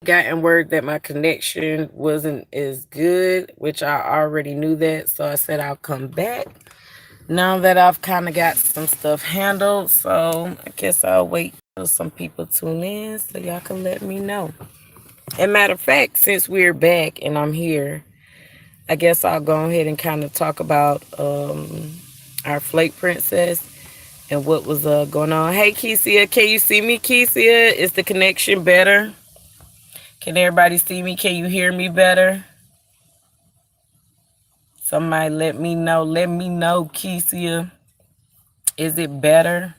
gotten word that my connection wasn't as good, which I already knew that. So I said I'll come back now that I've kind of got some stuff handled. So I guess I'll wait till some people tune in so y'all can let me know. And matter of fact, since we're back and I'm here, I guess I'll go ahead and kind of talk about our Flake Princess and what was going on. Hey, Kesia, can you see me, Kesia? Is the connection better? Can everybody see me? Can you hear me better? Somebody let me know. Let me know, Kesia. Is it better?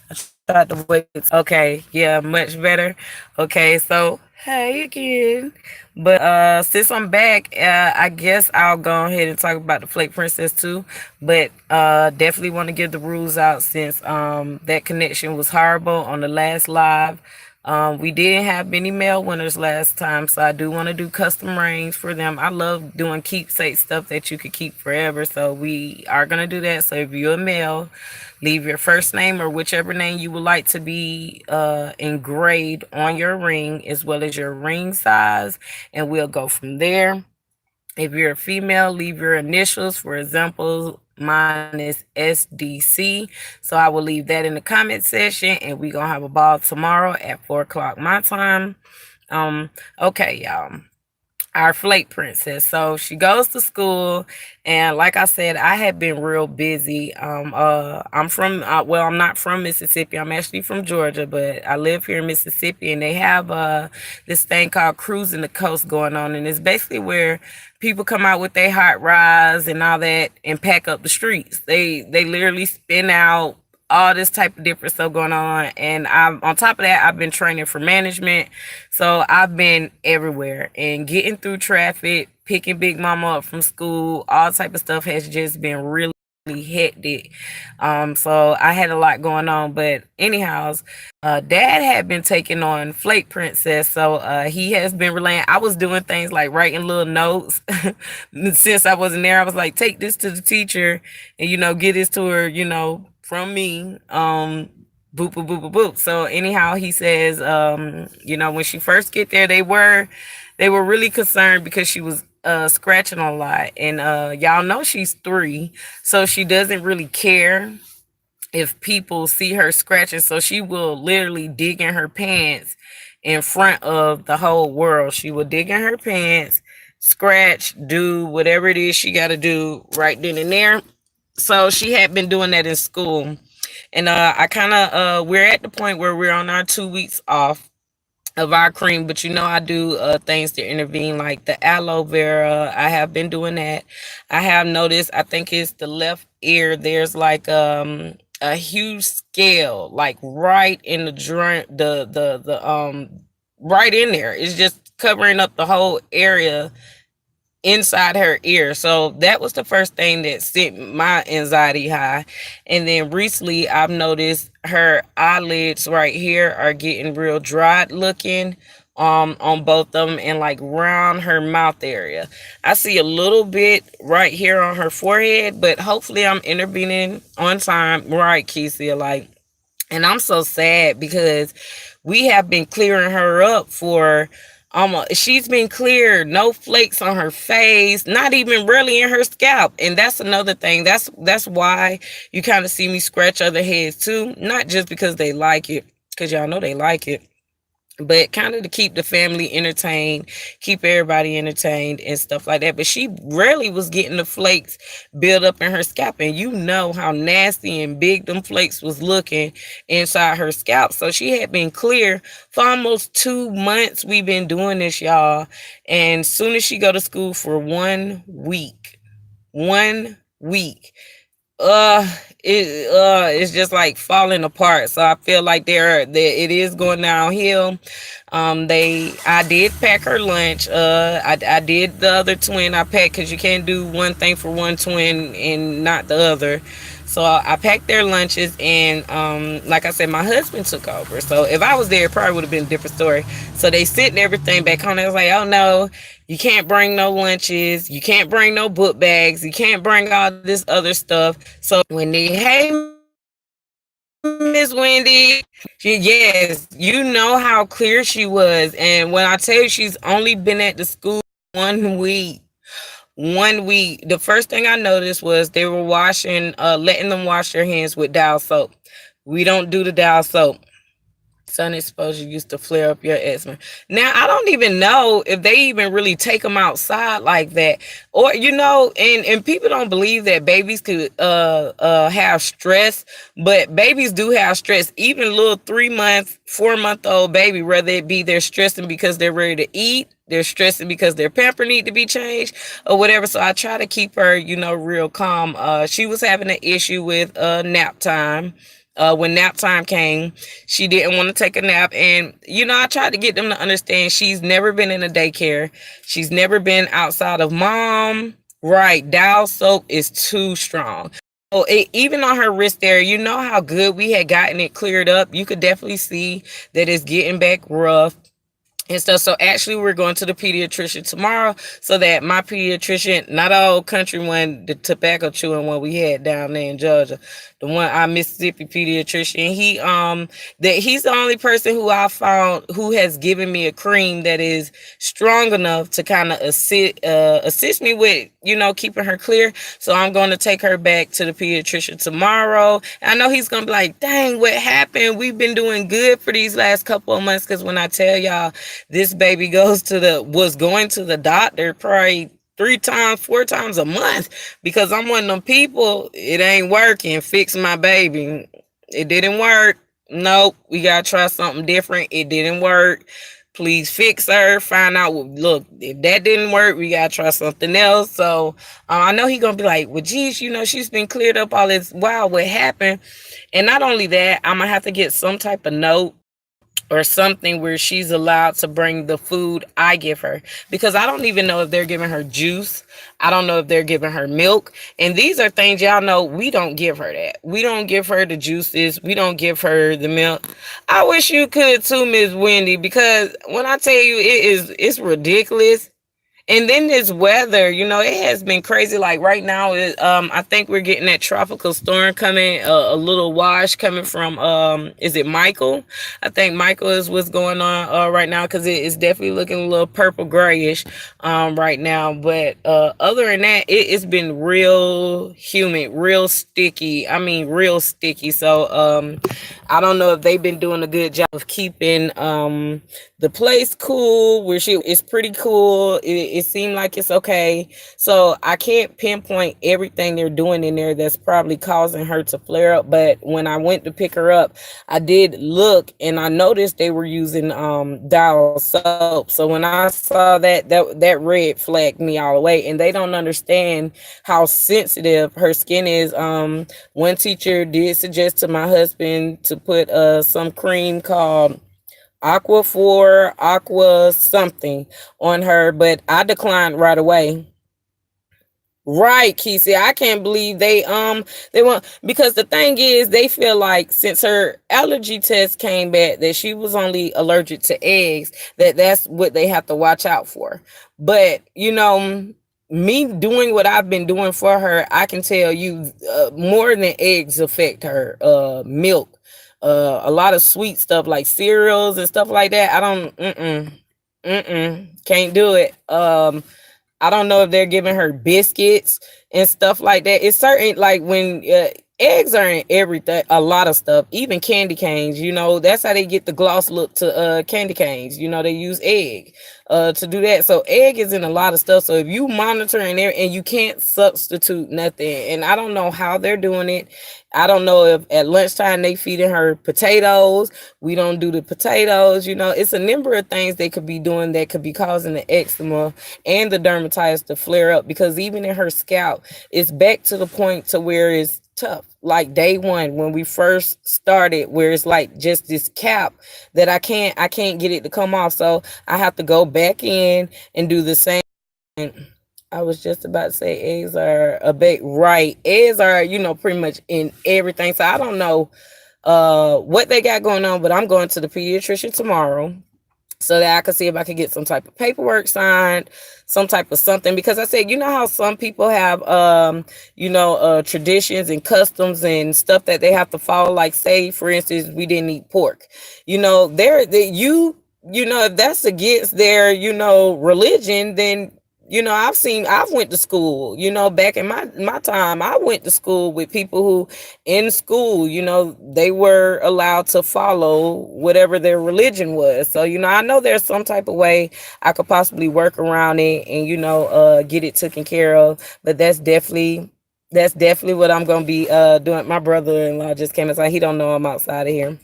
I tried to wait. Okay, yeah, much better. Okay, so hey again. But since I'm back, I guess I'll go ahead and talk about the Flake Princess too. But definitely want to give the rules out since that connection was horrible on the last live. We didn't have many male winners last time, so I do want to do custom rings for them. I love doing keepsake stuff that you could keep forever, so we are gonna do that. So if you're a male, leave your first name or whichever name you would like to be engraved on your ring, as well as your ring size, and we'll go from there. If you're a female, leave your initials. For example, mine is SDC. So I will leave that in the comment section, and we're gonna have a ball tomorrow at 4 o'clock my time. Okay, y'all, our Flake Princess. So she goes to school, and like I said, I had been real busy. I'm from well, I'm not from Mississippi. I'm actually from Georgia, but I live here in Mississippi, and they have this thing called Cruising the Coast going on, and it's basically where people come out with their hot rods and all that and pack up the streets. They literally spin out all this type of different stuff going on. And I'm on top of that, I've been training for management. So I've been everywhere and getting through traffic, picking Big Mama up from school, all type of stuff has just been really hectic. So I had a lot going on. But anyhow, dad had been taking on Flake Princess. So he has been relaying. I was doing things like writing little notes. Since I wasn't there, I was like, take this to the teacher and, get this to her, from me. Boop boop boop boop boop. So anyhow, he says, when she first get there, they were really concerned because she was scratching a lot. And y'all know she's 3, so she doesn't really care if people see her scratching. So she will literally dig in her pants in front of the whole world. She will dig in her pants, scratch, do whatever it is she got to do right then and there. So she had been doing that in school. And I kind of we're at the point where we're on our 2 weeks off of our cream, but I do things to intervene, like the aloe vera. I have been doing that. I have noticed, I think it's the left ear, there's like a huge scale, like right in the joint, the right in there. It's just covering up the whole area inside her ear. So that was the first thing that sent my anxiety high. And then recently I've noticed her eyelids right here are getting real dried looking on both of them, and like around her mouth area. I see a little bit right here on her forehead, but hopefully I'm intervening on time. Right, Kesia, like, and I'm so sad because we have been clearing her up for she's been cleared, no flakes on her face, not even really in her scalp. And that's another thing. That's why you kind of see me scratch other heads too, not just because they like it, because y'all know they like it, but kind of to keep the family entertained, keep everybody entertained and stuff like that. But she rarely was getting the flakes built up in her scalp, and you know how nasty and big them flakes was looking inside her scalp. So she had been clear for almost 2 months. We've been doing this, y'all. And soon as she go to school for 1 week, 1 week, uh it's just like falling apart. So I feel like it is going downhill. I did pack her lunch. I did the other twin I packed, because you can't do one thing for one twin and not the other. So I packed their lunches, and like I said, my husband took over. So if I was there, it probably would have been a different story. So they sent everything back home. I was like, oh no, you can't bring no lunches, you can't bring no book bags, you can't bring all this other stuff. So when they, hey Miss Wendy. Yes, you know how clear she was. And when I tell you she's only been at the school 1 week, 1 week, the first thing I noticed was they were letting them wash their hands with Dial soap. We don't do the Dial soap. Sun exposure used to flare up your eczema. Now I don't even know if they even really take them outside like that, or and people don't believe that babies could have stress, but babies do have stress. Even little 3 month, 4 month old baby, whether it be they're stressing because they're ready to eat, they're stressing because their pamper need to be changed or whatever. So I try to keep her, real calm. She was having an issue with nap time. When nap time came, she didn't want to take a nap. And, I tried to get them to understand she's never been in a daycare. She's never been outside of mom. Right. Dial soap is too strong. So even on her wrist there, you know how good we had gotten it cleared up. You could definitely see that it's getting back rough and stuff. So actually we're going to the pediatrician tomorrow so that my pediatrician, not our country one, the tobacco chewing one we had down there in Georgia, the one, our Mississippi pediatrician, he's the only person who I found who has given me a cream that is strong enough to kind of assist me with, keeping her clear. So I'm going to take her back to the pediatrician tomorrow. I know he's going to be like, dang, what happened? We've been doing good for these last couple of months. Because when I tell y'all, this baby was going to the doctor probably 3 times, 4 times a month, because I'm one of them people, it ain't working. Fix my baby. It didn't work. Nope. We got to try something different. It didn't work. Please fix her. Find out. Look, if that didn't work, we got to try something else. So I know he's going to be like, well, geez, she's been cleared up all this while. What happened? And not only that, I'm going to have to get some type of note or something where she's allowed to bring the food I give her, because I don't even know if they're giving her juice. I don't know if they're giving her milk. And these are things, y'all know, we don't give her that. We don't give her the juices. We don't give her the milk. I wish you could too, Miss Wendy, because when I tell you it's ridiculous. And then this weather, it has been crazy. Like right now, I think we're getting that tropical storm coming, a little wash coming from, is it Michael? I think Michael is what's going on right now, because it's definitely looking a little purple grayish right now. But other than that, it's been real humid, real sticky. I mean, real sticky. So I don't know if they've been doing a good job of keeping the place cool, where it's pretty cool. It seemed like it's okay. So I can't pinpoint everything they're doing in there that's probably causing her to flare up. But when I went to pick her up, I did look and I noticed they were using Dial soap. So when I saw that red flagged me all the way. And they don't understand how sensitive her skin is. One teacher did suggest to my husband to put some cream called Aqua something on her, but I declined right away. Right, Kesey. I can't believe they want, because the thing is, they feel like since her allergy test came back that she was only allergic to eggs, that's what they have to watch out for. But me doing what I've been doing for her, I can tell you more than eggs affect her. Milk, a lot of sweet stuff like cereals and stuff like that. I don't, can't do it. I don't know if they're giving her biscuits and stuff like that. It's certain, like when eggs are in everything, a lot of stuff, even candy canes, that's how they get the gloss look to candy canes. They use egg to do that. So egg is in a lot of stuff. So if you monitor in there and you can't substitute nothing, and I don't know how they're doing it. I don't know if at lunchtime they feeding her potatoes. We don't do the potatoes. It's a number of things they could be doing that could be causing the eczema and the dermatitis to flare up, because even in her scalp, it's back to the point to where it's tough. Like day one, when we first started, where it's like just this cap that I can't get it to come off. So I have to go back in and do the same. I was just about to say eggs are a bit right. Eggs are, pretty much in everything. So I don't know what they got going on, but I'm going to the pediatrician tomorrow so that I could see if I could get some type of paperwork signed, some type of something. Because I said, you know how some people have, traditions and customs and stuff that they have to follow. Like, say, for instance, we didn't eat pork. If that's against their, religion, then I've went to school, back in my time. I went to school with people who in school, they were allowed to follow whatever their religion was. So, I know there's some type of way I could possibly work around it and, get it taken care of. But that's definitely what I'm gonna be doing. My brother-in-law just came inside. He don't know I'm outside of here.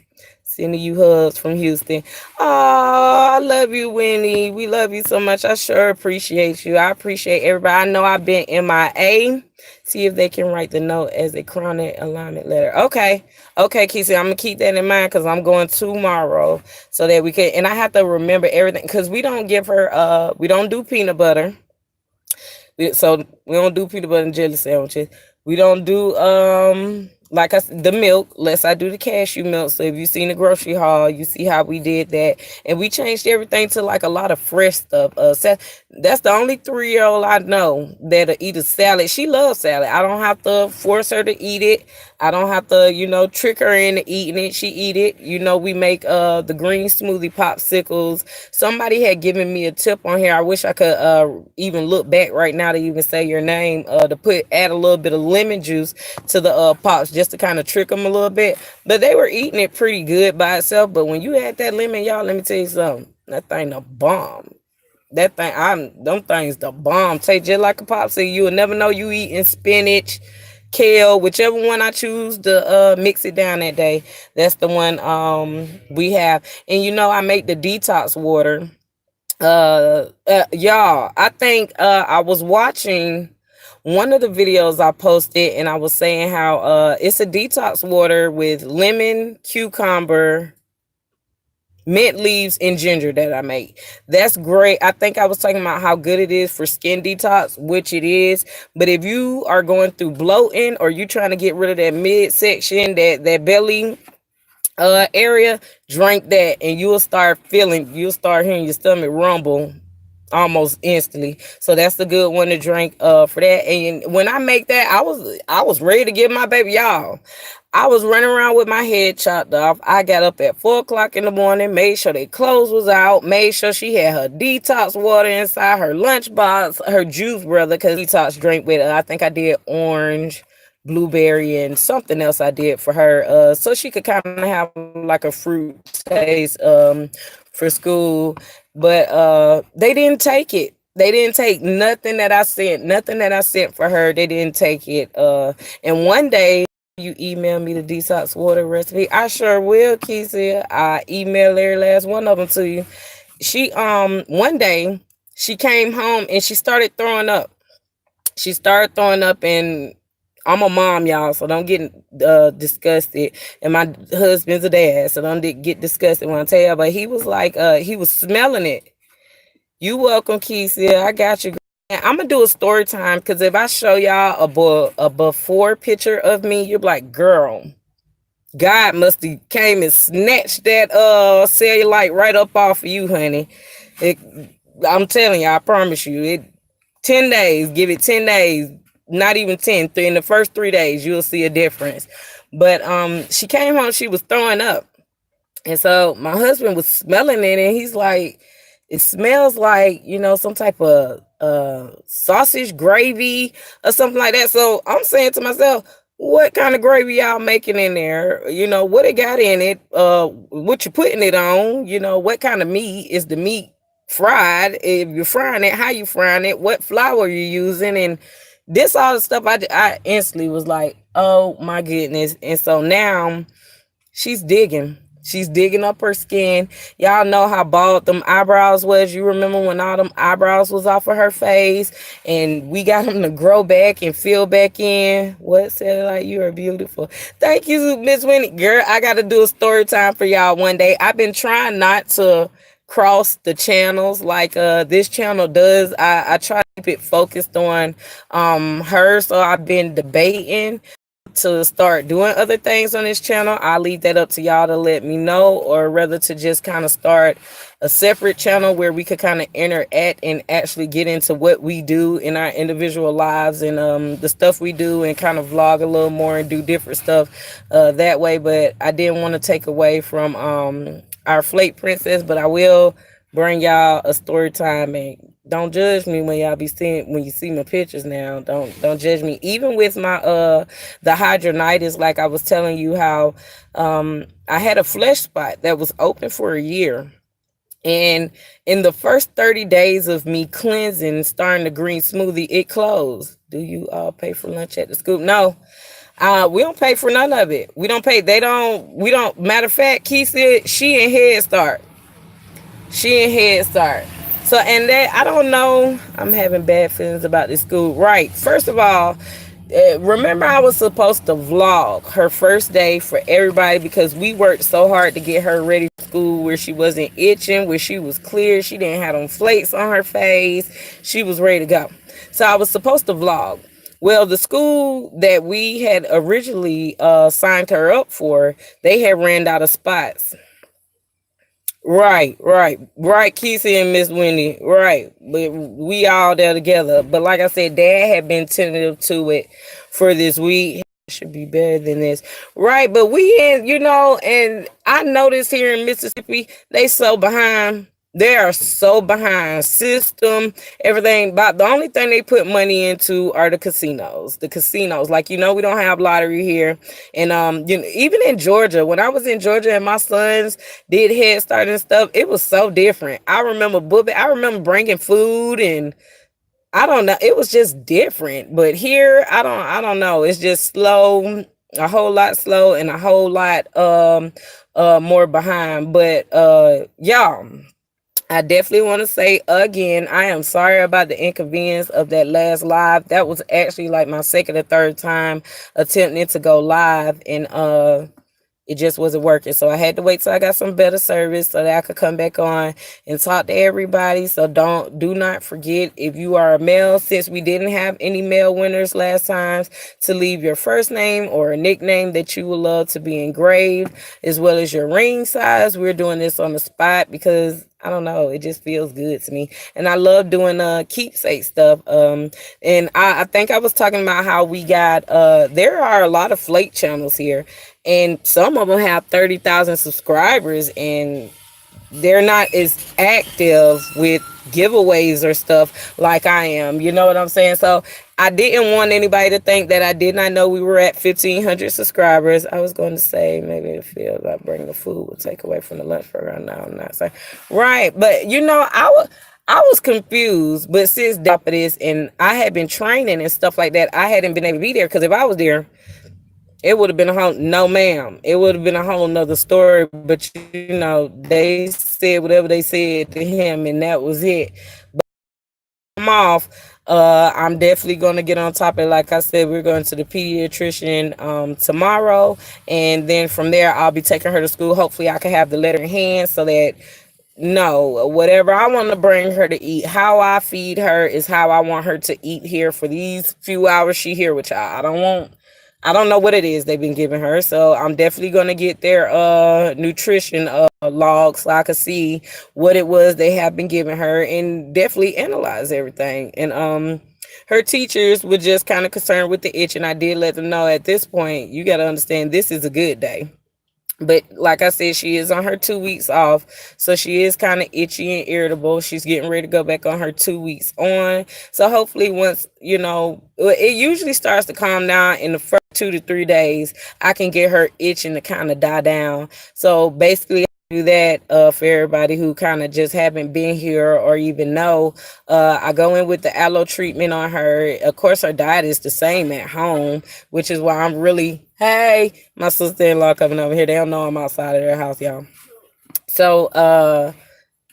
Sending you hugs from Houston. Oh, I love you, Winnie. We love you so much. I sure appreciate you. I appreciate everybody. I know I've been MIA. See if they can write the note as a chronic alignment letter. Okay. Okay, Keisha, I'm going to keep that in mind because I'm going tomorrow so that we can. And I have to remember everything because we don't give her, we don't do peanut butter. So we don't do peanut butter and jelly sandwiches. We don't do like the milk, unless I do the cashew milk. So if you seen the grocery haul, you see how we did that. And we changed everything to like a lot of fresh stuff. That's the only 3-year-old I know that'll eat a salad. She loves salad. I don't have to force her to eat it. I don't have to, trick her into eating it. She eat it. We make the green smoothie popsicles. Somebody had given me a tip on here. I wish I could even look back right now to even say your name, to add a little bit of lemon juice to the pops just to kind of trick them a little bit. But they were eating it pretty good by itself. But when you add that lemon, y'all, let me tell you something. That thing a bomb. Them things the bomb. Taste just like a popsicle. You will never know you eating spinach, kale, whichever one I choose to mix it down that day. That's the one we have. And I make the detox water. Y'all, I think I was watching one of the videos I posted and I was saying how it's a detox water with lemon, cucumber, mint leaves, and ginger that I make. That's great. I think I was talking about how good it is for skin detox, which it is. But if you are going through bloating or you trying to get rid of that midsection, that belly area, drink that and you'll start hearing your stomach rumble almost instantly. So that's the good one to drink for that. And when I make that, I was ready to give my baby, y'all. I was running around with my head chopped off. I got up at 4:00 in the morning, made sure their clothes was out, made sure she had her detox water inside her lunchbox, her juice, brother, because detox drink with it. I think I did orange, blueberry, and something else I did for her, so she could kind of have like a fruit taste for school. But they didn't take it. They didn't take nothing that I sent for her. They didn't take it. And one day you email me the detox water recipe. I sure will, Keisha. I email every last one of them to you. She one day she came home and she started throwing up. And I'm a mom, y'all, so don't get disgusted. And my husband's a dad, so don't get disgusted when I tell you. But he was like, he was smelling it. You welcome, Keisha. I got you. I'm gonna do a story time because if I show y'all a before picture of me, you're like, girl, God must have came and snatched that cellulite right up off of you, honey. I'm telling you, I promise you, 10 days, give it 10 days. Not even 10. In the first 3 days, you'll see a difference. But she came home, she was throwing up. And so my husband was smelling it, and he's like, it smells like, some type of sausage gravy or something like that. So I'm saying to myself, what kind of gravy y'all making in there? What it got in it? What you putting it on? What kind of meat? Is the meat fried? If you're frying it, how you frying it? What flour you using? And this all the stuff I instantly was like, oh my goodness. And so now she's digging up her skin. Y'all know how bald them eyebrows was. You remember when all them eyebrows was off of her face and we got them to grow back and fill back in. What said like you are beautiful. Thank you, Miss Winnie. Girl, I got to do a story time for y'all one day. I've been trying not to cross the channels like this channel does. I try to keep it focused on her. So I've been debating to start doing other things on this channel, I'll leave that up to y'all to let me know, or rather to just kind of start a separate channel where we could kind of interact and actually get into what we do in our individual lives and the stuff we do, and kind of vlog a little more and do different stuff that way. But I didn't want to take away from our Flake Princess, but I will bring y'all a story time. And don't judge me when y'all be seeing, when you see my pictures now. Don't judge me. Even with my the hydronitis, like I was telling you how I had a flesh spot that was open for a year. And in the first 30 days of me cleansing, starting the green smoothie, it closed. Do you all pay for lunch at the school? No. We don't pay for none of it. We don't pay. We don't. Matter of fact, Key said she in Head Start. She in Head Start. So, and that, I don't know. I'm having bad feelings about this school. Right. First of all, remember I was supposed to vlog her first day for everybody because we worked so hard to get her ready for school, where she wasn't itching, where she was clear. She didn't have them flakes on her face. She was ready to go. So I was supposed to vlog. Well, the school that we had originally signed her up for, they had ran out of spots. Right, Kesey and Miss Wendy, right. But we all there together. But like I said, Dad had been tentative to it for this week. It should be better than this. Right, but we in, and I noticed here in Mississippi, they so behind. They are so behind system, everything. But the only thing they put money into are the casinos. The casinos, like, we don't have lottery here. And even in Georgia, when I was in Georgia and my sons did Head Start and stuff, it was so different. I remember bringing food, and I don't know, it was just different. But here, I don't know. It's just slow, a whole lot slow, and a whole lot more behind. But y'all, I definitely want to say again, I am sorry about the inconvenience of that last live. That was actually like my second or third time attempting to go live, and it just wasn't working. So I had to wait till I got some better service so that I could come back on and talk to everybody. So do not forget, if you are a male, since we didn't have any male winners last time, to leave your first name or a nickname that you would love to be engraved, as well as your ring size. We're doing this on the spot because I don't know, it just feels good to me. And I love doing keepsake stuff. And I think I was talking about how we got there are a lot of Flake channels here, and some of them have 30,000 subscribers, and they're not as active with giveaways or stuff like I am. You know what I'm saying? So I didn't want anybody to think that I did not know we were at 1,500 subscribers. I was going to say maybe it feels like bring the food will take away from the lunch program. No, I'm not saying. Right. But, I was confused. But since of this, and I had been training and stuff like that, I hadn't been able to be there, because if I was there, it would have been a whole, no ma'am, it would have been a whole nother story. But they said whatever they said to him, and that was it. But I'm off. I'm definitely going to get on top of it. Like I said, we're going to the pediatrician tomorrow, and then from there I'll be taking her to school. Hopefully I can have the letter in hand, so that whatever I want to bring her to eat, how I feed her is how I want her to eat here for these few hours she here with y'all. I don't know what it is they've been giving her. So I'm definitely going to get their nutrition log so I can see what it was they have been giving her, and definitely analyze everything. And her teachers were just kind of concerned with the itch, and I did let them know at this point, you got to understand, this is a good day. But like I said, she is on her 2 weeks off. So she is kind of itchy and irritable. She's getting ready to go back on her 2 weeks on. So hopefully once, it usually starts to calm down in the first 2 to 3 days, I can get her itching to kind of die down. So basically, do that for everybody who kind of just haven't been here or even know. I go in with the aloe treatment on her. Of course, her diet is the same at home, which is why I'm really, hey, my sister-in-law coming over here. They don't know I'm outside of their house, y'all. So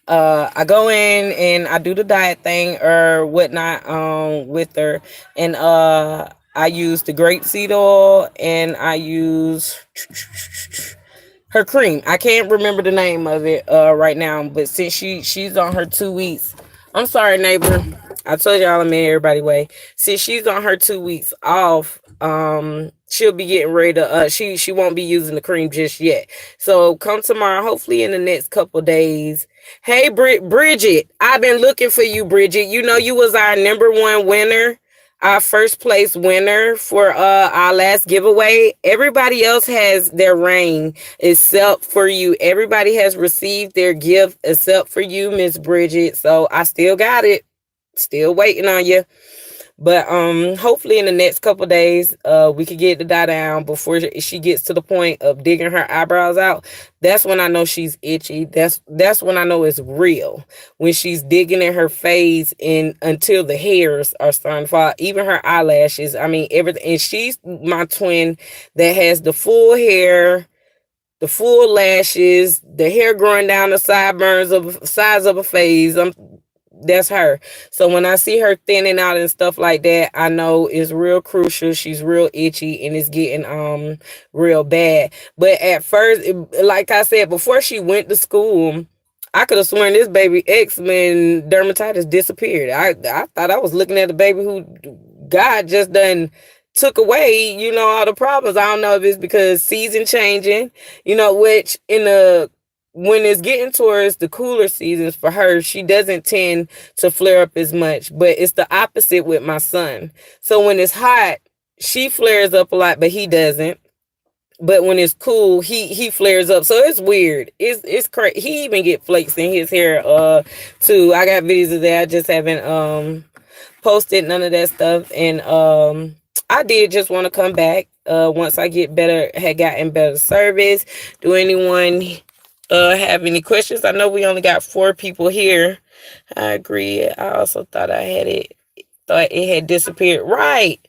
I go in and I do the diet thing or whatnot with her, and I use the grapeseed oil, and I use her cream. I can't remember the name of it right now, but since she's on her 2 weeks, I'm sorry, neighbor. I told y'all I made everybody wait. Since she's on her 2 weeks off, she'll be getting ready to she won't be using the cream just yet. So come tomorrow, hopefully in the next couple days. Hey Bridget, I've been looking for you, Bridget. You know you was our #1 winner, our first place winner for our last giveaway. Everybody else has their ring except for you. Everybody has received their gift except for you, Miss Bridget. So I still got it. Still waiting on you. But hopefully in the next couple days, we could get the die down before she gets to the point of digging her eyebrows out. That's when I know she's itchy. That's when I know it's real. When she's digging in her face and until the hairs are starting to fall, even her eyelashes. I mean everything. And she's my twin that has the full hair, the full lashes, the hair growing down the sideburns of sides of her face. That's her. So when I see her thinning out and stuff like that, I know it's real crucial. She's real itchy and it's getting real bad. But at first, like I said, before she went to school, I could have sworn this baby eczema dermatitis disappeared. I thought I was looking at a baby who God just done took away, all the problems. I don't know if it's because season changing, which when it's getting towards the cooler seasons for her, she doesn't tend to flare up as much, but it's the opposite with my son. So when it's hot, she flares up a lot, but he doesn't. But when it's cool, he flares up. So it's weird. It's crazy. He even get flakes in his hair too. I got videos of that. I just haven't posted none of that stuff. And I did just want to come back once I had gotten better service. Do anyone have any questions? I know we only got 4 people here. I agree. I also thought it had disappeared. Right.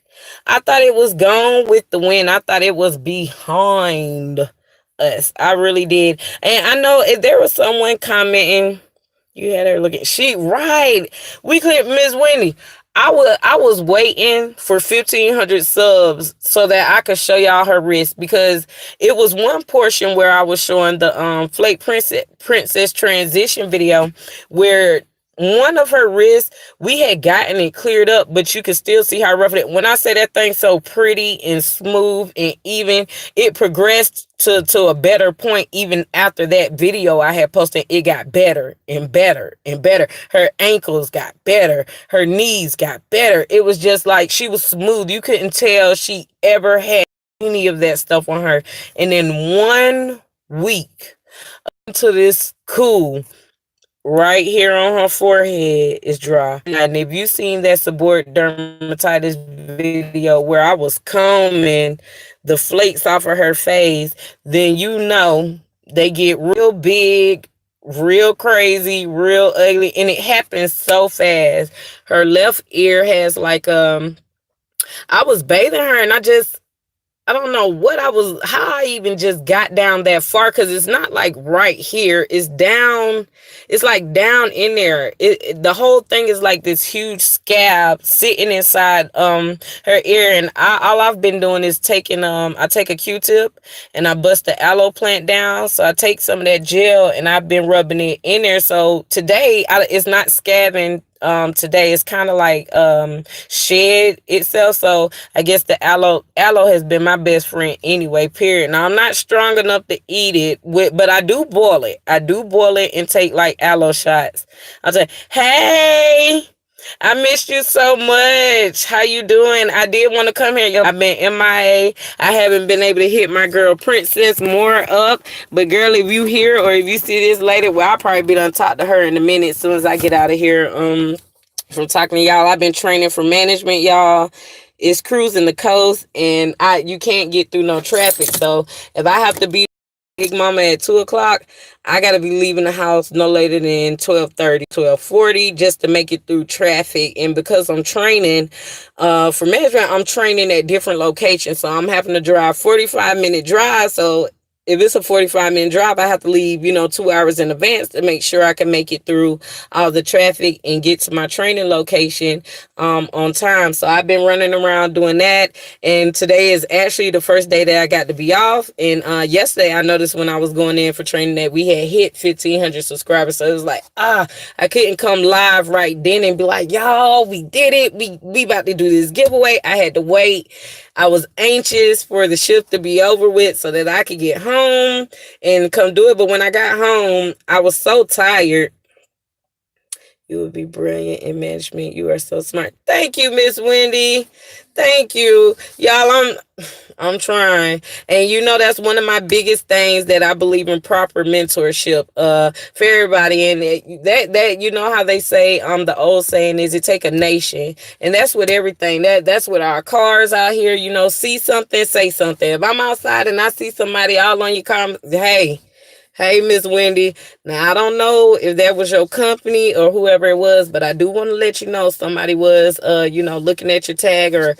I thought it was gone with the wind. I thought it was behind us. I really did. And I know if there was someone commenting, you had her looking. Right. We clipped Miss Wendy. I was waiting for 1,500 subs so that I could show y'all her wrist, because it was one portion where I was showing the Flake Princess transition video where one of her wrists, we had gotten it cleared up, but you could still see how rough it. When I say that thing's so pretty and smooth and even, it progressed to a better point. Even after that video I had posted, it got better and better and better. Her ankles got better. Her knees got better. It was just like she was smooth. You couldn't tell she ever had any of that stuff on her. And then 1 week into this cool, right here on her forehead is dry. And if you seen that seborrheic dermatitis video where I was combing the flakes off of her face, then you know they get real big, real crazy, real ugly, and it happens so fast. Her left ear has like I was bathing her and I don't know how I even just got down that far, because it's not like right here. It's down. It's like down in there. The whole thing is like this huge scab sitting inside her ear. And all I've been doing is taking I take a Q-tip and I bust the aloe plant down. So I take some of that gel and I've been rubbing it in there. So today it's not scabbing. Today it's kind of like shed itself. So I guess the aloe has been my best friend anyway, period. Now I'm not strong enough to eat it but I do boil it. And take like aloe shots. I'll say, hey, I missed you so much. How you doing? I did want to come here. I've been MIA. I haven't been able to hit my girl Princess more up. But girl, if you hear or if you see this later, well, I'll probably be done talk to her in a minute as soon as I get out of here from talking to y'all. I've been training for management, y'all. It's cruising the coast and you can't get through no traffic. So if I have to be Big Mama at 2 o'clock, I gotta be leaving the house no later than 12:30, 12:40 just to make it through traffic. And because I'm training for management, I'm training at different locations, so I'm having to drive 45-minute drive. So if it's a 45-minute drive, I have to leave 2 hours in advance to make sure I can make it through all the traffic and get to my training location. on time. So I've been running around doing that. And today is actually the first day that I got to be off. And yesterday I noticed when I was going in for training that we had hit 1,500 subscribers. So it was like, I couldn't come live right then and be like, y'all, we did it. We about to do this giveaway. I had to wait. I was anxious for the shift to be over with so that I could get home and come do it. But when I got home, I was so tired. You would be brilliant in management. You are so smart. Thank you, Miss Wendy. Thank you. Y'all, I'm trying. And you know that's one of my biggest things that I believe in, proper mentorship for everybody. And that you know how they say the old saying is it take a nation. And that's with everything. That's with our cars out here, you know, see something, say something. If I'm outside and I see somebody all on your comments, Hey, Miss Wendy. Now, I don't know if that was your company or whoever it was, but I do want to let you know somebody was, looking at your tag or,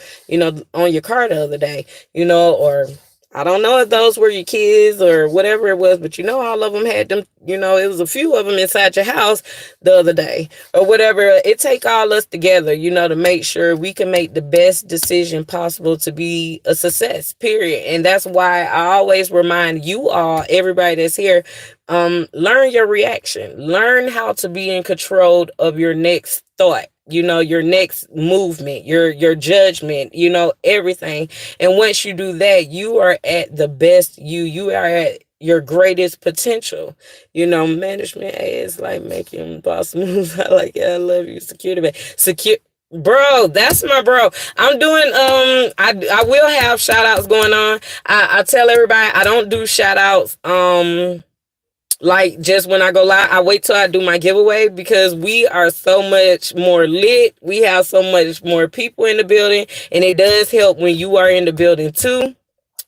on your car the other day, or I don't know if those were your kids or whatever it was, but all of them had them, it was a few of them inside your house the other day or whatever. It take all us together, to make sure we can make the best decision possible to be a success, period. And that's why I always remind you all, everybody that's here, learn your reaction, learn how to be in control of your next thought, your next movement, your judgment, everything. And once you do that, you are at the best you are at your greatest potential. Management is like making boss moves. I like it. I love you. Security. Bro, that's my bro. I'm doing I will have shout outs going on. I tell everybody I don't do shout outs like just when I go live. I wait till I do my giveaway because we are so much more lit. We have so much more people in the building, and it does help when you are in the building too.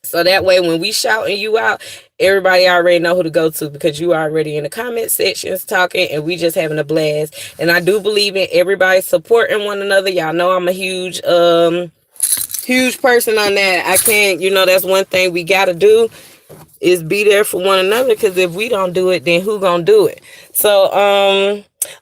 So that way when we shouting you out, everybody already know who to go to because you are already in the comment sections talking and we just having a blast. And I do believe in everybody supporting one another. Y'all know I'm a huge person on that. I can't, that's one thing we got to do is be there for one another, because if we don't do it, then who gonna do it? So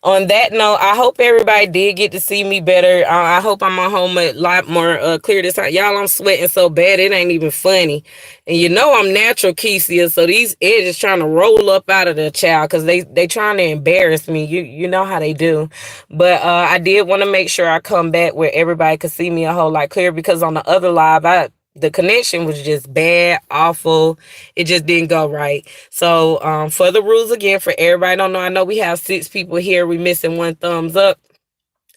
on that note, I hope everybody did get to see me better. I hope I'm on home a lot more clear this time. Y'all, I'm sweating so bad it ain't even funny. And I'm natural, Kesia, so these edges trying to roll up out of the child because they trying to embarrass me. You know how they do. But I did want to make sure I come back where everybody could see me a whole lot clearer, because on the other live, the connection was just bad, awful. It just didn't go right. So for the rules again, for everybody don't know, I know we have 6 people here. We missing 1 thumbs up.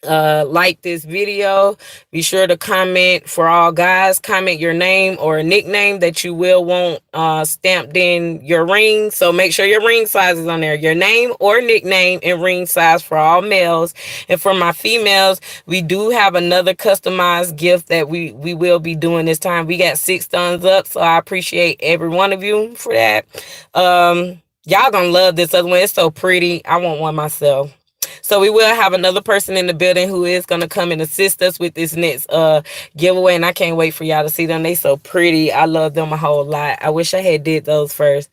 Like this video, be sure to comment. For all guys, comment your name or a nickname that you will want stamped in your ring. So make sure your ring size is on there, your name or nickname and ring size for all males. And for my females, we do have another customized gift that we will be doing this time. We got 6 thumbs up, so I appreciate every one of you for that. Y'all gonna love this other one. It's so pretty. I want one myself. So we will have another person in the building who is going to come and assist us with this next giveaway. And I can't wait for y'all to see them. They so pretty. I love them a whole lot. I wish I had did those first.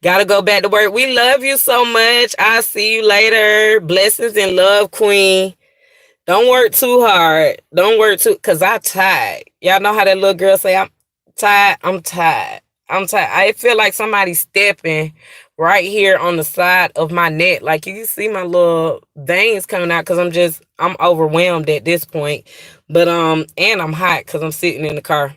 Got to go back to work. We love you so much. I'll see you later. Blessings and love, Queen. Don't work too hard. Don't work too, because I'm tired. Y'all know how that little girl say, I'm tired. I'm tired. I'm tired. I feel like somebody's stepping right here on the side of my neck. Like you can see my little veins coming out because I'm overwhelmed at this point. But and I'm hot because I'm sitting in the car.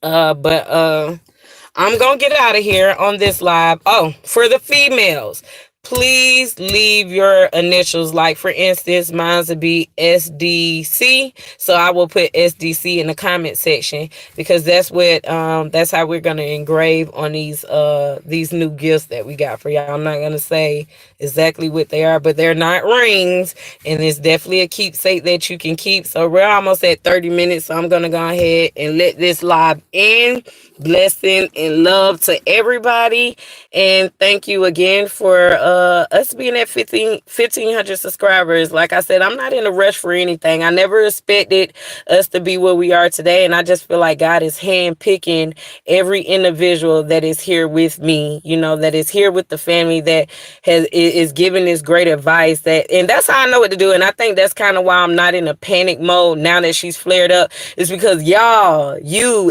But I'm gonna get out of here on this live. Oh, for the females, please leave your initials. Like for instance, mine would be SDC. So I will put SDC in the comment section because that's what that's how we're gonna engrave on these new gifts that we got for y'all. I'm not gonna say exactly what they are, but they're not rings, and it's definitely a keepsake that you can keep. So we're almost at 30 minutes, so I'm gonna go ahead and let this live end. Blessing and love to everybody, and thank you again for us being at 1,500 subscribers. Like I said, I'm not in a rush for anything. I never expected us to be where we are today, and I just feel like God is handpicking every individual that is here with me, you know, that is here with the family, that is giving this great advice. That, and that's how I know what to do. And I think that's kind of why I'm not in a panic mode now that she's flared up, is because y'all,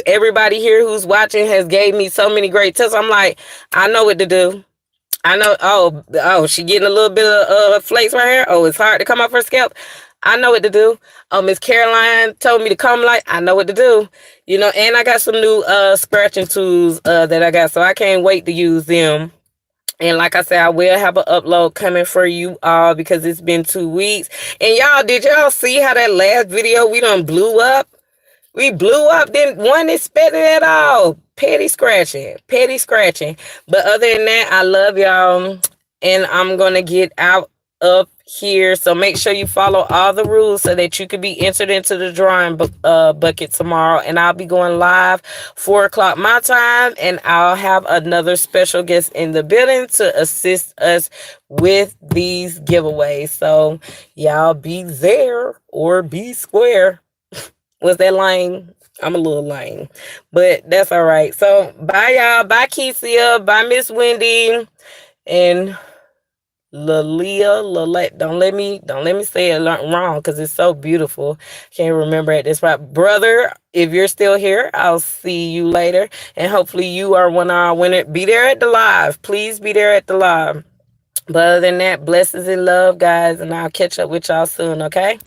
everybody here who's watching has gave me so many great tips. I'm like, I know what to do. I know. Oh, she getting a little bit of flakes right here. Oh, it's hard to come off her scalp. I know what to do. Oh, Miss Caroline told me to come light. I know what to do. You know, and I got some new scratching tools that I got, so I can't wait to use them. And like I said, I will have an upload coming for you all because it's been 2 weeks. And y'all, did y'all see how that last video we done blew up? We blew up, didn't one expect it at all. Petty scratching. But other than that, I love y'all. And I'm going to get out of here. So make sure you follow all the rules so that you can be entered into the drawing bucket tomorrow. And I'll be going live 4 o'clock my time. And I'll have another special guest in the building to assist us with these giveaways. So y'all be there or be square. Was that lame? I'm a little lame, but that's all right. So bye y'all. Bye Kesia. Bye Miss Wendy. And Lalette. Don't let me say it wrong because it's so beautiful. Can't remember at this spot. Brother, if you're still here, I'll see you later. And hopefully you are one of our winners. Be there at the live. Please be there at the live. But other than that, blessings and love, guys. And I'll catch up with y'all soon, okay?